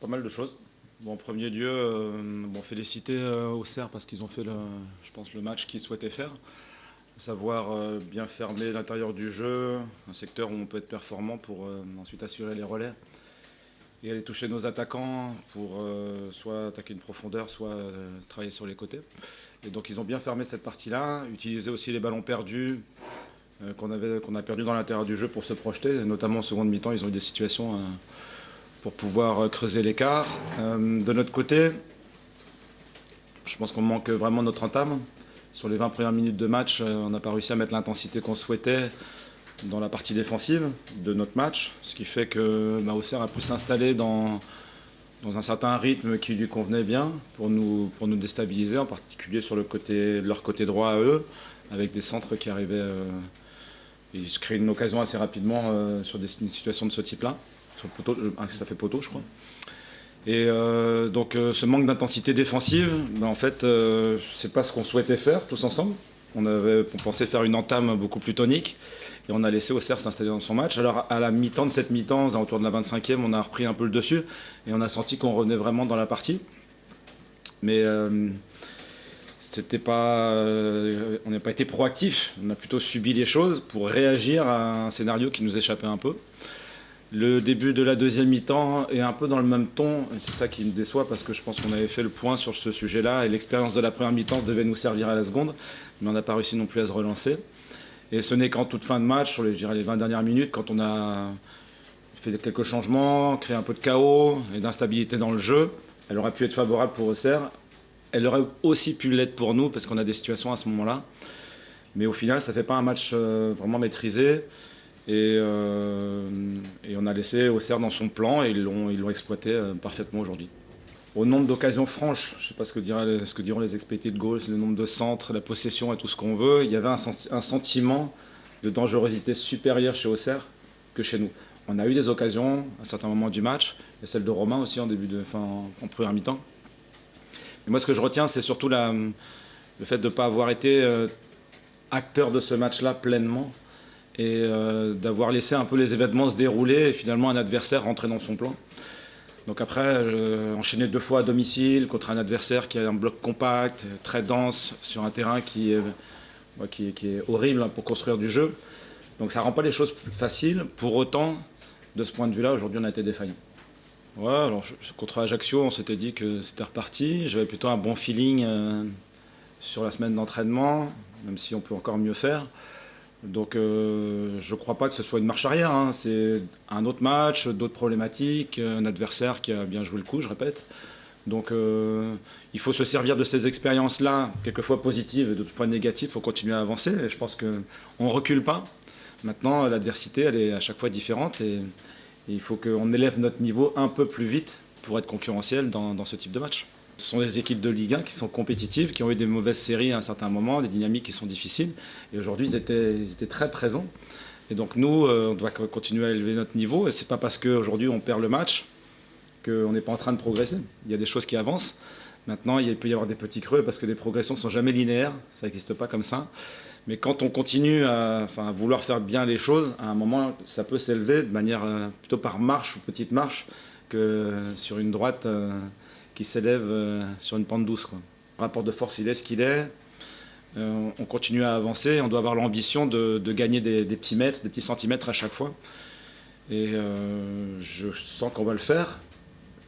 mal de choses. Bon, en premier lieu, féliciter Auxerre parce qu'ils ont fait, je pense, le match qu'ils souhaitaient faire. Savoir bien fermer l'intérieur du jeu, un secteur où on peut être performant pour ensuite assurer les relais et aller toucher nos attaquants pour soit attaquer une profondeur, soit travailler sur les côtés. Et donc ils ont bien fermé cette partie-là, utiliser aussi les ballons perdus qu'on a perdus dans l'intérieur du jeu pour se projeter. Notamment en seconde mi-temps, ils ont eu des situations pour pouvoir creuser l'écart. De notre côté, je pense qu'on manque vraiment notre entame. Sur les 20 premières minutes de match, on n'a pas réussi à mettre l'intensité qu'on souhaitait dans la partie défensive de notre match, ce qui fait que Auxerre a pu s'installer dans un certain rythme qui lui convenait bien pour nous déstabiliser, en particulier sur leur côté droit à eux, avec des centres qui arrivaient. Ils se créent une occasion assez rapidement sur une situation de ce type-là. Sur le poteau, ça fait poteau, je crois. Et donc ce manque d'intensité défensive, en fait, c'est pas ce qu'on souhaitait faire tous ensemble. On pensait faire une entame beaucoup plus tonique et on a laissé Auxerre s'installer dans son match. Alors à la mi-temps de cette mi-temps, autour de la 25e, on a repris un peu le dessus et on a senti qu'on revenait vraiment dans la partie. Mais on n'a pas été proactif, on a plutôt subi les choses pour réagir à un scénario qui nous échappait un peu. Le début de la deuxième mi-temps est un peu dans le même ton, et c'est ça qui me déçoit parce que je pense qu'on avait fait le point sur ce sujet-là et l'expérience de la première mi-temps devait nous servir à la seconde, mais on n'a pas réussi non plus à se relancer. Et ce n'est qu'en toute fin de match, sur les 20 dernières minutes, quand on a fait quelques changements, créé un peu de chaos et d'instabilité dans le jeu, elle aurait pu être favorable pour Auxerre. Elle aurait aussi pu l'être pour nous parce qu'on a des situations à ce moment-là. Mais au final, ça ne fait pas un match vraiment maîtrisé. Et on a laissé Auxerre dans son plan et ils l'ont exploité parfaitement aujourd'hui. Au nombre d'occasions franches, je ne sais pas ce que diront les expected goals, le nombre de centres, la possession et tout ce qu'on veut, il y avait un sentiment de dangerosité supérieure chez Auxerre que chez nous. On a eu des occasions à certains moments du match, et celle de Romain aussi en première mi-temps. Et moi, ce que je retiens, c'est surtout le fait de ne pas avoir été acteur de ce match-là pleinement et d'avoir laissé un peu les événements se dérouler et finalement un adversaire rentrer dans son plan. Donc après, enchaîner 2 fois à domicile contre un adversaire qui a un bloc compact, très dense, sur un terrain qui est horrible pour construire du jeu. Donc ça ne rend pas les choses plus faciles. Pour autant, de ce point de vue-là, aujourd'hui, on a été défaillant. Ouais, alors contre Ajaccio, on s'était dit que c'était reparti. J'avais plutôt un bon feeling sur la semaine d'entraînement, même si on peut encore mieux faire. Donc je ne crois pas que ce soit une marche arrière, hein. C'est un autre match, d'autres problématiques, un adversaire qui a bien joué le coup, je répète. Donc il faut se servir de ces expériences-là, quelquefois positives et d'autres fois négatives, pour continuer à avancer. Et je pense qu'on ne recule pas. Maintenant, l'adversité, elle est à chaque fois différente et il faut qu'on élève notre niveau un peu plus vite pour être concurrentiel dans ce type de match. Ce sont des équipes de Ligue 1 qui sont compétitives, qui ont eu des mauvaises séries à un certain moment, des dynamiques qui sont difficiles. Et aujourd'hui, ils étaient très présents. Et donc nous, on doit continuer à élever notre niveau. Et ce n'est pas parce qu'aujourd'hui on perd le match qu'on n'est pas en train de progresser. Il y a des choses qui avancent. Maintenant, il peut y avoir des petits creux parce que les progressions ne sont jamais linéaires. Ça n'existe pas comme ça. Mais quand on continue à vouloir faire bien les choses, à un moment, ça peut s'élever de manière plutôt par marche ou petite marche que sur une droite qui s'élève sur une pente douce, quoi. Le rapport de force, il est ce qu'il est. On continue à avancer. On doit avoir l'ambition de gagner des petits mètres, des petits centimètres à chaque fois. Et je sens qu'on va le faire.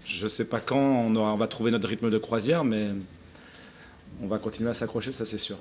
Je ne sais pas quand on va trouver notre rythme de croisière, mais on va continuer à s'accrocher, ça c'est sûr.